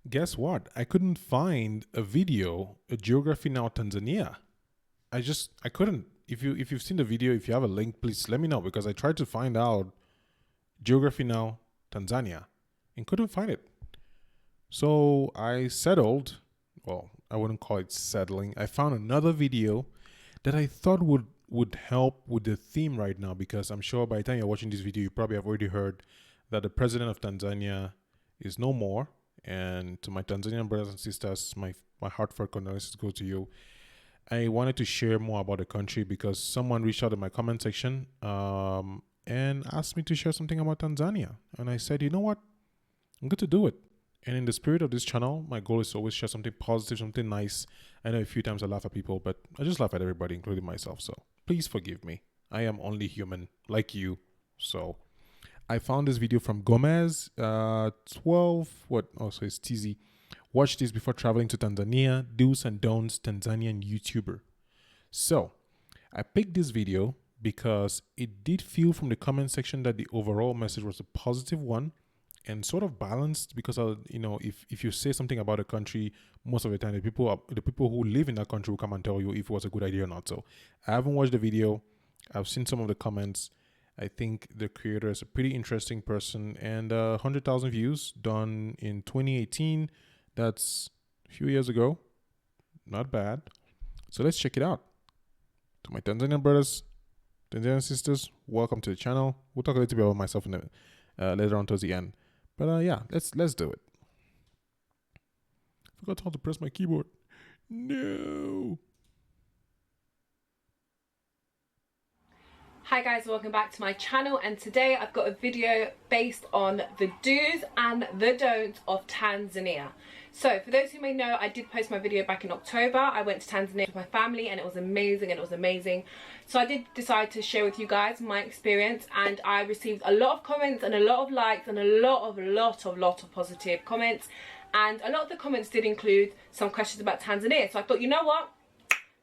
Guess what? I couldn't find a video, a Geography Now Tanzania. I couldn't. If you've seen the video, if you have a link, please let me know, because I tried to find out Geography Now Tanzania and couldn't find it. So I settled. Well, I wouldn't call it settling. I found another video that I thought would help with the theme right now, because I'm sure by the time you're watching this video, you probably have already heard that the president of Tanzania is no more. And to my Tanzanian brothers and sisters, my heartfelt condolences go to you. I wanted to share more about the country because someone reached out in my comment section and asked me to share something about Tanzania. And I said, you know what? I'm good to do it. And in the spirit of this channel, my goal is to always share something positive, something nice. I know a few times I laugh at people, but I just laugh at everybody, including myself. So please forgive me. I am only human like you. So I found this video from Gomez, 12, what? Oh, so it's TZ. Watch this before traveling to Tanzania. Do's and don'ts, Tanzanian YouTuber. So I picked this video because it did feel from the comment section that the overall message was a positive one and sort of balanced, because if you say something about a country, most of the time the people who live in that country will come and tell you if it was a good idea or not. So I haven't watched the video. I've seen some of the comments. I think the creator is a pretty interesting person, and 100,000 views done in 2018. That's a few years ago. Not bad. So let's check it out. To my Tanzanian brothers, Tanzanian sisters, welcome to the channel. We'll talk a little bit about myself in later on towards the end. But yeah, let's do it. Forgot how to press my keyboard. No. Hi guys, welcome back to my channel, and today I've got a video based on the do's and the don'ts of Tanzania. So for those who may know, I did post my video back in October. I went to Tanzania with my family and it was amazing. So I did decide to share with you guys my experience, and I received a lot of comments and a lot of likes and a lot of positive comments, and a lot of the comments did include some questions about Tanzania. So I thought, you know what,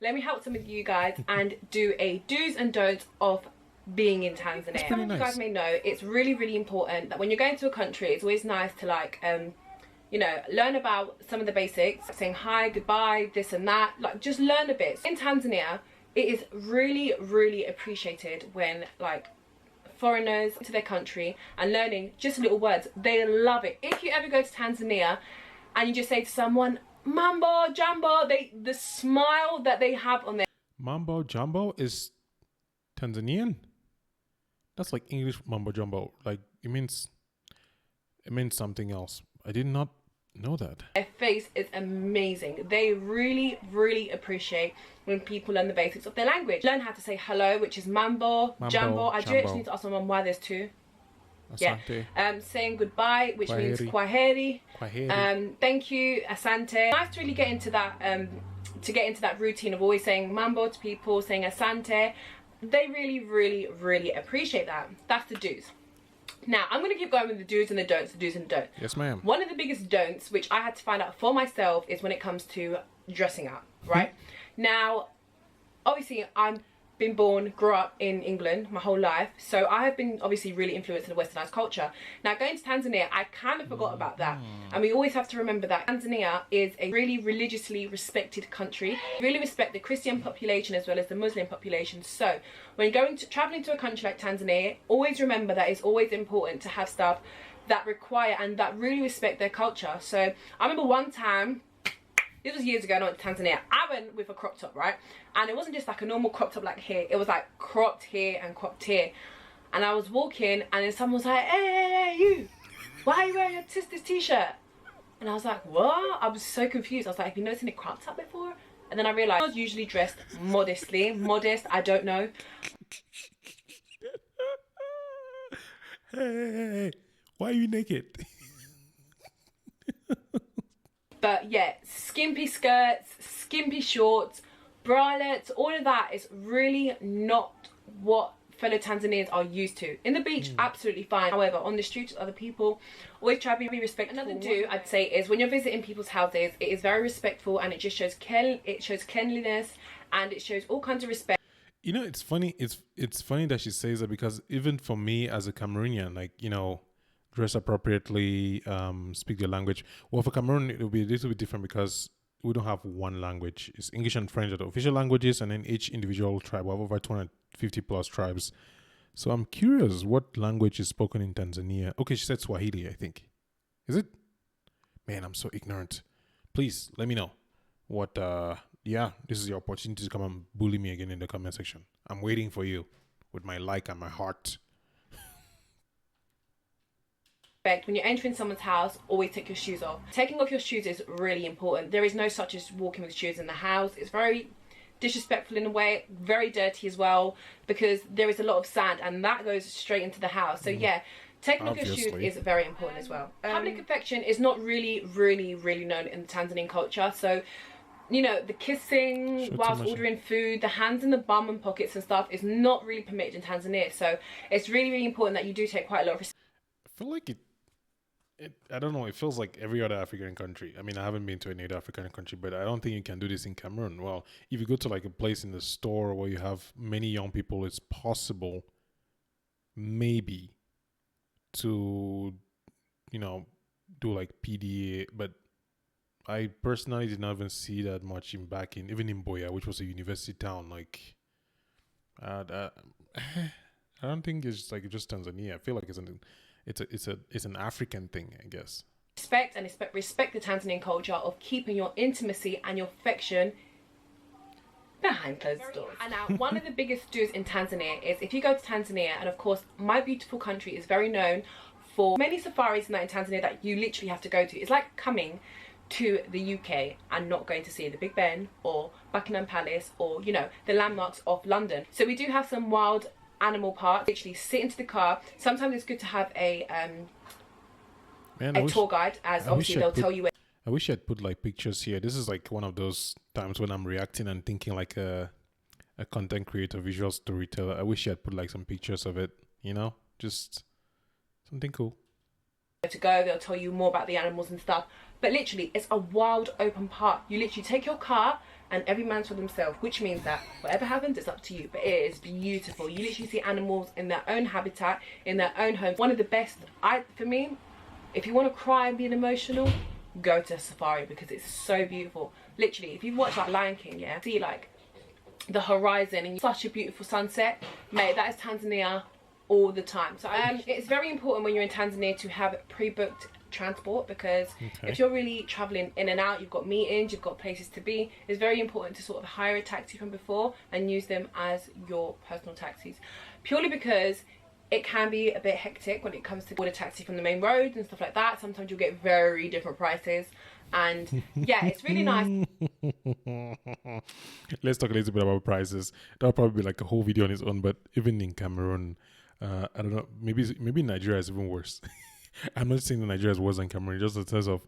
let me help some of you guys and do a do's and don'ts of being in Tanzania. Some of you guys may know, it's really important that when you're going to a country, it's always nice to learn about some of the basics, saying hi, goodbye, this and that, like just learn a bit. In Tanzania, it is really appreciated when foreigners to their country and learning just little words. They love it. If you ever go to Tanzania and you just say to someone, Mambo Jumbo, the smile that they have on their... Mambo Jumbo is Tanzanian? That's like English Mambo Jumbo. Like it means something else. I did not know that. Their face is amazing. They really appreciate when people learn the basics of their language. Learn how to say hello, which is Mambo Jumbo. I do actually need to ask my mum why there's two. Asante. Yeah. Saying goodbye, which means kwaheri. Thank you, asante. Nice to really get into that routine of always saying mambo to people, saying asante. They really appreciate that. That's the do's. Now I'm going to keep going with the do's and the don'ts, Yes, ma'am. One of the biggest don'ts, which I had to find out for myself, is when it comes to dressing up, right? Now, obviously I've been born, grew up in England my whole life, so I have been obviously really influenced in the westernized culture. Now going to Tanzania, I kind of forgot about that, and we always have to remember that Tanzania is a really religiously respected country. Really respect the Christian population as well as the Muslim population. So when you're traveling to a country like Tanzania, always remember that it's always important to have stuff that require and that really respect their culture. So I remember one time, this was years ago, I went to Tanzania. I went with a crop top, right? And it wasn't just like a normal crop top like here. It was like cropped here and cropped here. And I was walking and then someone was like, hey, you, why are you wearing your sister's t-shirt? And I was like, what? I was so confused. I was like, have you noticed any crop top before? And then I realised I was usually dressed modestly. Modest, I don't know. Hey, why are you naked? But yeah, skimpy skirts, skimpy shorts, bralettes, all of that is really not what fellow Tanzanians are used to. In the beach, absolutely fine. However, on the streets with other people, always try to be respectful. Another do I'd say is when you're visiting people's houses, it is very respectful and it just shows cleanliness and it shows all kinds of respect. You know, it's funny. It's funny that she says that, because even for me as a Cameroonian, dress appropriately, speak their language. Well, for Cameroon, it will be a little bit different because we don't have one language. It's English and French are the official languages, and then each individual tribe, we have over 250 plus tribes. So I'm curious what language is spoken in Tanzania. Okay, she said Swahili, I think. Is it? Man, I'm so ignorant. Please let me know what. Yeah, this is your opportunity to come and bully me again in the comment section. I'm waiting for you with my like and my heart. When you're entering someone's house, always take your shoes off. Taking off your shoes is really important. There is no such as walking with shoes in the house. It's very disrespectful in a way, very dirty as well, because there is a lot of sand and that goes straight into the house. So yeah, taking off your shoes is very important as well. Public affection is not really known in the Tanzanian culture. So, you know, the kissing whilst ordering food, the hands in the bum and pockets and stuff is not really permitted in Tanzania. So it's really important that you do take quite a lot of respect. I feel like I don't know, it feels like every other African country. I mean, I haven't been to any other African country, but I don't think you can do this in Cameroon. Well, if you go to like a place in the store where you have many young people, it's possible maybe to, you know, do like PDA, but I personally did not even see that much even in Boya, which was a university town. Like, I don't think it's like just Tanzania. I feel like it's an African thing, I guess. Respect the Tanzanian culture of keeping your intimacy and your affection behind closed doors. And now, one of the biggest do's in Tanzania is if you go to Tanzania, and of course, my beautiful country is very known for many safaris in Tanzania that you literally have to go to. It's like coming to the UK and not going to see the Big Ben or Buckingham Palace or, you know, the landmarks of London. So we do have some wild animal parks. Literally sit into the car. Sometimes it's good to have a tour guide, as obviously they'll tell you. I wish I'd put like pictures here. This is like one of those times when I'm reacting and thinking like a content creator, visual storyteller. I wish I'd put like some pictures of it, you know, just something cool. To go, they'll tell you more about the animals and stuff. But literally, it's a wild open park. You literally take your car and every man's for themselves, which means that whatever happens, it's up to you. But it is beautiful. You literally see animals in their own habitat, in their own home. One of the best, for me, if you want to cry and be emotional, go to a safari because it's so beautiful. Literally, if you've watched like Lion King, yeah, see like the horizon and such a beautiful sunset, mate, that is Tanzania all the time. So it's very important when you're in Tanzania to have pre-booked transport, because if you're really traveling in and out, you've got meetings, you've got places to be, it's very important to sort of hire a taxi from before and use them as your personal taxis, purely because it can be a bit hectic when it comes to order taxi from the main roads and stuff like that. Sometimes you'll get very different prices, and yeah, it's really nice. Let's talk a little bit about prices. That'll probably be like a whole video on its own. But even in Cameroon, I don't know, maybe Nigeria is even worse. I'm not saying that Nigeria is worse than Cameroon, just in terms of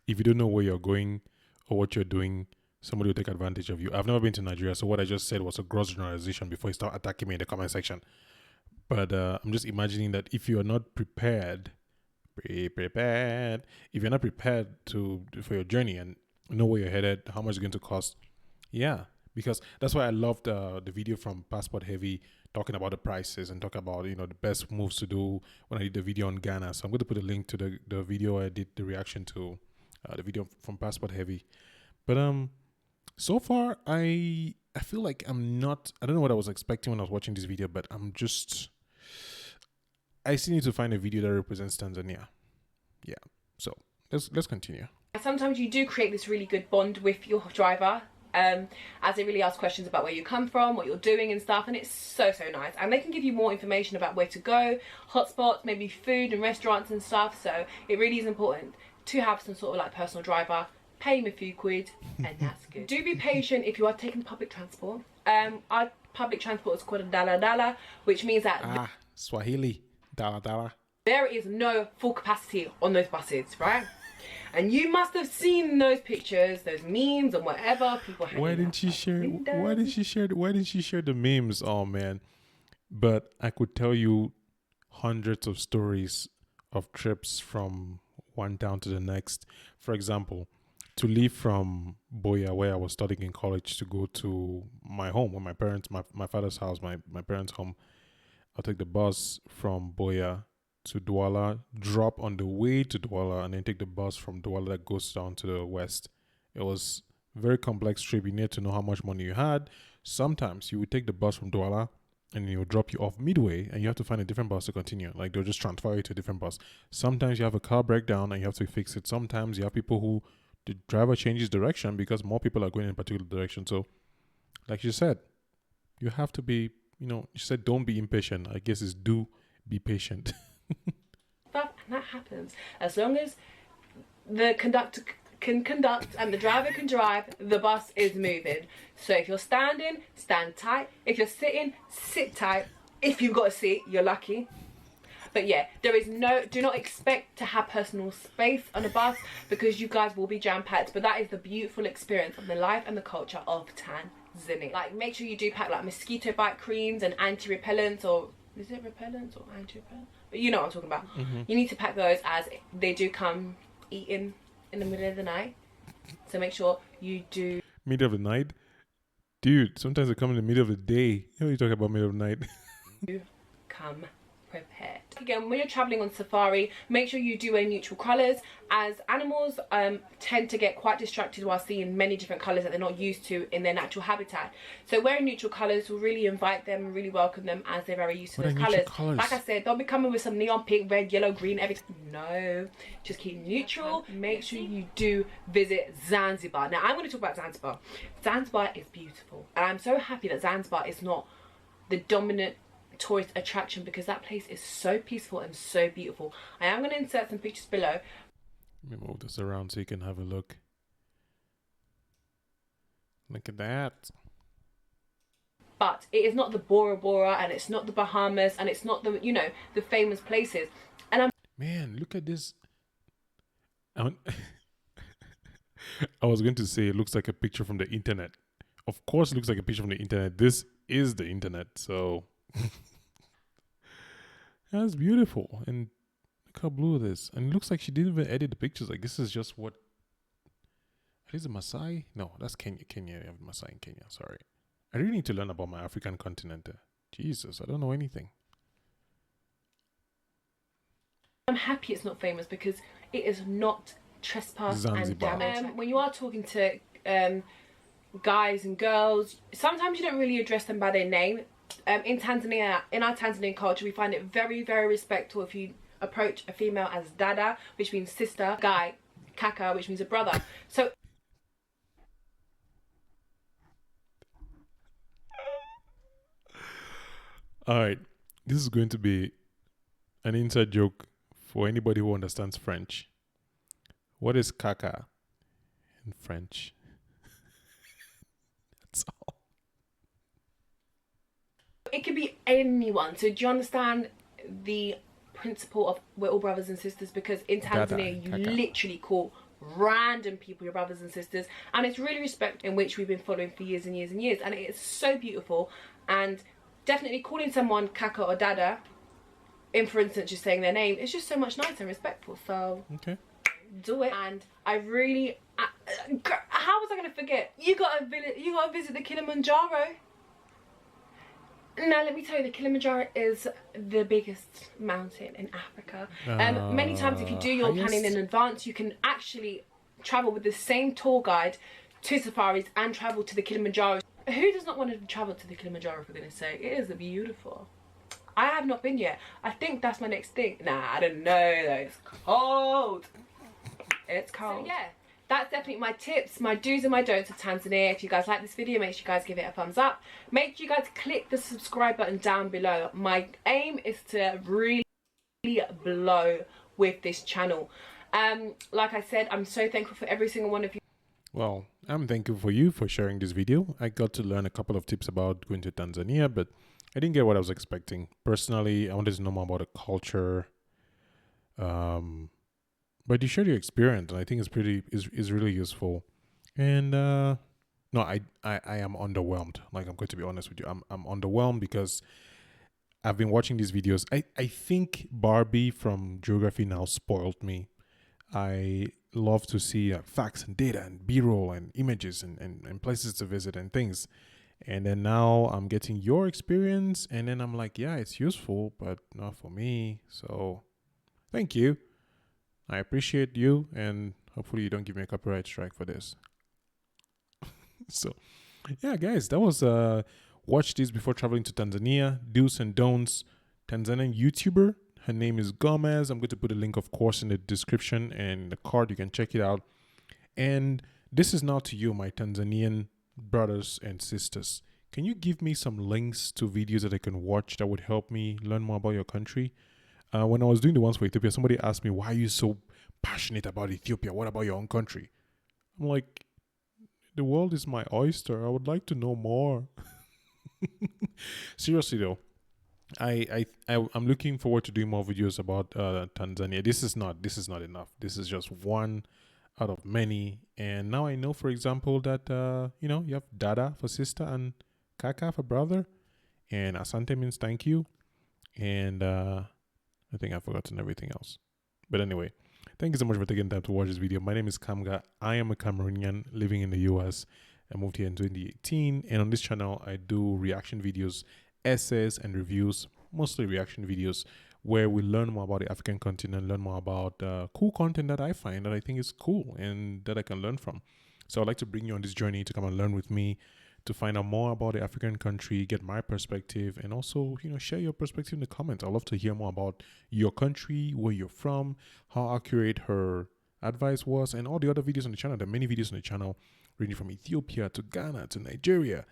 if you don't know where you're going or what you're doing, somebody will take advantage of you. I've never been to Nigeria, so what I just said was a gross generalization before you start attacking me in the comment section. But I'm just imagining that if you are not prepared, if you're not prepared for your journey and know where you're headed, how much it's going to cost, yeah, because that's why I loved the video from Passport Heavy talking about the prices and talk about, you know, the best moves to do when I did the video on Ghana. So I'm going to put a link to the video I did the reaction to, the video from Passport Heavy. But so far I feel like I don't know what I was expecting when I was watching this video, but I still need to find a video that represents Tanzania. Yeah, so let's continue. Sometimes you do create this really good bond with your driver, as they really ask questions about where you come from, what you're doing and stuff, and it's so nice. And they can give you more information about where to go, hotspots, maybe food and restaurants and stuff. So it really is important to have some sort of like personal driver. Pay him a few quid and that's good. Do be patient if you are taking public transport. Our public transport is called a dala, which means that Swahili dala. There is no full capacity on those buses, right? And you must have seen those pictures, those memes and whatever people hanging Why didn't she share the memes? Oh man. But I could tell you hundreds of stories of trips from one town to the next. For example, to leave from Boya, where I was studying in college, to go to my home with my parents, my father's house, my parents' home. I'll take the bus from Boya to Douala, drop on the way to Douala, and then take the bus from Douala that goes down to the west. It was a very complex trip. You need to know how much money you had. Sometimes you would take the bus from Douala and it will drop you off midway and you have to find a different bus to continue. Like they'll just transfer you to a different bus. Sometimes you have a car breakdown and you have to fix it. Sometimes you have people who the driver changes direction because more people are going in a particular direction. So like you said, you have to be, you said don't be impatient. I guess it's do be patient. And that happens. As long as the conductor can conduct and the driver can drive, the bus is moving. So if you're standing, stand tight. If you're sitting, sit tight. If you've got a seat, you're lucky. But yeah, do not expect to have personal space on a bus because you guys will be jam-packed. But that is the beautiful experience of the life and the culture of Tanzania. Like, make sure you do pack like mosquito bite creams and anti-repellents, or is it repellents or anti-repellent? But you know what I'm talking about. You need to pack those as they do come eaten in the middle of the night. So make sure you do. Middle of the night? Dude, sometimes they come in the middle of the day. What are you talking about middle of the night? Come prepared. Again, when you're traveling on safari, make sure you do wear neutral colors, as animals tend to get quite distracted while seeing many different colors that they're not used to in their natural habitat. So wearing neutral colors will really invite them and really welcome them, as they're very used to those colors. Like I said, don't be coming with some neon pink, red, yellow, green, everything. No, just keep neutral. Make sure you do visit Zanzibar. Now I'm going to talk about Zanzibar. Zanzibar is beautiful, and I'm so happy that Zanzibar is not the dominant tourist attraction, because that place is so peaceful and so beautiful. I am going to insert some pictures below. Let me move this around so you can have a look. Look at that. But it is not the Bora Bora, and it's not the Bahamas, and it's not the, the famous places. And Man, look at this. I was going to say it looks like a picture from the internet. Of course it looks like a picture from the internet. This is the internet, so that's beautiful. And look how blue it is. And it looks like she didn't even edit the pictures. Like, this is just what. Is it Maasai? No, that's Kenya. You have Maasai in Kenya. Sorry. I really need to learn about my African continent. Jesus, I don't know anything. I'm happy it's not famous, because it is not trespass Zanzibar. and damage. When you are talking to guys and girls, sometimes you don't really address them by their name. In Tanzania, in our Tanzanian culture, we find it very, very respectful if you approach a female as dada, which means sister, guy, kaka, which means a brother. So alright, this is going to be an inside joke for anybody who understands French. What is kaka in French? That's all. it could be anyone. So do you understand the principle of we're all brothers and sisters? Because in Tanzania, you literally call random people your brothers and sisters, and it's really respect in which we've been following for years and years and years, and it is so beautiful. And definitely calling someone kaka or dada, in for instance just saying their name, is just so much nicer and respectful. So okay, do it. And I really how was I gonna forget? You gotta visit the Kilimanjaro. Now let me tell you, the Kilimanjaro is the biggest mountain in Africa. Many times if you do your planning in advance, you can actually travel with the same tour guide to safaris and travel to the Kilimanjaro. Who does not want to travel to the Kilimanjaro, for goodness sake? It is beautiful. I have not been yet. I think that's my next thing. Nah, I don't know though. It's cold. It's cold. So yeah, that's definitely my tips, my do's and my don'ts of Tanzania. If you guys like this video, make sure you guys give it a thumbs up. Make sure you guys click the subscribe button down below. My aim is to really blow with this channel. Like I said, I'm so thankful for every single one of you. Well, I'm thankful for you for sharing this video. I got to learn a couple of tips about going to Tanzania, but I didn't get what I was expecting. Personally, I wanted to know more about the culture. But you shared your experience, and I think it's really useful. And no, I am underwhelmed. Like, I'm going to be honest with you. I'm underwhelmed because I've been watching these videos. I think Barbie from Geography Now spoiled me. I love to see facts and data and B-roll and images and places to visit and things. And then now I'm getting your experience, and then I'm like, yeah, it's useful, but not for me. So Thank you. I appreciate you, and hopefully you don't give me a copyright strike for this. So, yeah, guys, that was watch this before traveling to Tanzania. Do's and don'ts. Tanzanian YouTuber. Her name is Gomez. I'm going to put a link, of course, in the description and the card. You can check it out. And this is now to you, my Tanzanian brothers and sisters. Can you give me some links to videos that I can watch that would help me learn more about your country? When I was doing the ones for Ethiopia, somebody asked me, why are you so passionate about Ethiopia? What about your own country? I'm like, the world is my oyster. I would like to know more. Seriously though, I'm looking forward to doing more videos about Tanzania. This is not enough. This is just one out of many. And now I know, for example, that you have Dada for sister and Kaka for brother, and Asante means thank you, and I think I've forgotten everything else. But anyway, thank you so much for taking time to watch this video. My name is Kamga. I am a Cameroonian living in the US. I moved here in 2018, and on this channel, I do reaction videos, essays, and reviews, mostly reaction videos, where we learn more about the African continent, learn more about cool content that I find that I think is cool and that I can learn from. So I'd like to bring you on this journey to come and learn with me, to find out more about the African country, get my perspective, and also, share your perspective in the comments. I'd love to hear more about your country, where you're from, how accurate her advice was, and all the other videos on the channel. There are many videos on the channel ranging from Ethiopia to Ghana to Nigeria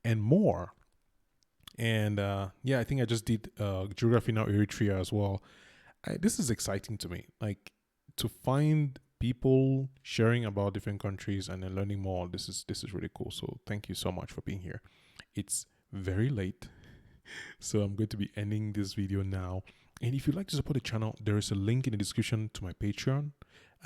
and more. And I think I just did Geography Now Eritrea as well. This is exciting to me. Like, to find people sharing about different countries and then learning more. This is really cool. So thank you so much for being here. It's very late, so I'm going to be ending this video now. And if you'd like to support the channel, there is a link in the description to my Patreon.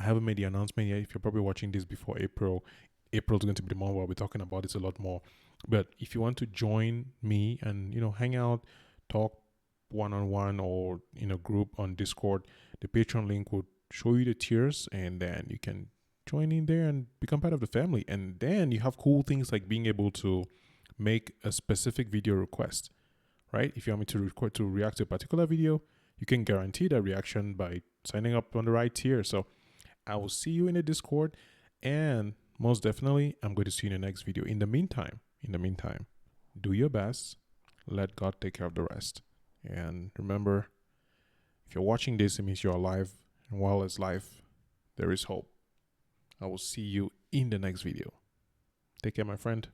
I haven't made the announcement yet. If you're probably watching this before April is going to be the month where I'll be talking about this a lot more. But if you want to join me and hang out, talk one-on-one or in a group on Discord, the Patreon link would show you the tiers, and then you can join in there and become part of the family. And then you have cool things like being able to make a specific video request, right? If you want me to react to a particular video, you can guarantee that reaction by signing up on the right tier. So I will see you in the Discord, and most definitely I'm going to see you in the next video. In the meantime, do your best. Let God take care of the rest. And remember, if you're watching this, it means you're alive. And while it's life, there is hope. I will see you in the next video. Take care, my friend.